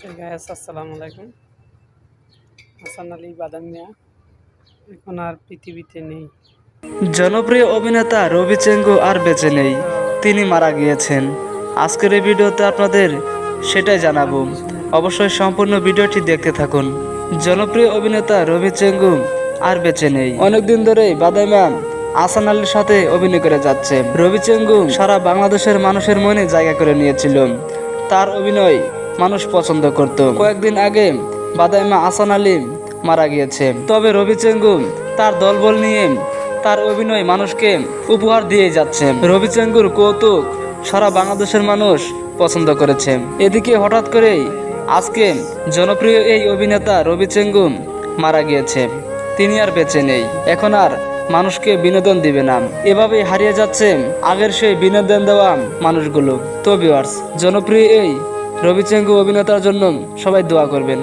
Guys আসসালামু আলাইকুম। হাসান আলী বাদাম মিয়া এখন আর পৃথিবীতে নেই। জনপ্রিয় অভিনেতা রবি চেঙ্গু আর বেঁচে নেই, তিনি মারা গিয়েছেন। আজকের এই ভিডিওতে আপনাদের সেটাই জানাবো। অবশ্যই সম্পূর্ণ ভিডিওটি দেখতে থাকুন। জনপ্রিয় অভিনেতা রবি চেঙ্গু আর বেঁচে নেই। অনেকদিন ধরেই বাদাইমা আহসান আলীর সাথে অভিনয় করে যাচ্ছে। রবি চেঙ্গু সারা বাংলাদেশের মানুষের মনে জায়গা করে নিয়েছিল। তার অভিনয় মানুষ পছন্দ করত। কয়েকদিন আগে বাদাইমা আহসান আলী মারা গিয়েছে। তবে রবি চেঙ্গু তার দলবল নিয়ে তার অভিনয় মানুষকে উপহার দিয়ে যাচ্ছে। রবি চেঙ্গুর কৌতুক সারা বাংলাদেশের মানুষ পছন্দ করেছে। এদিকে হঠাৎ করেই আজকে জনপ্রিয় এই অভিনেতা রবি চেঙ্গু মারা গিয়েছে। তিনি আর বেঁচে নেই, এখন আর মানুষকে বিনোদন দিবে না। এভাবেই হারিয়ে যাচ্ছে আগের সেই বিনোদন দেওয়া মানুষগুলো। তো ভিউয়ার্স, জনপ্রিয় এই রবি চেঙ্গু অভিনেতার জন্য সবাই দোয়া করবেন।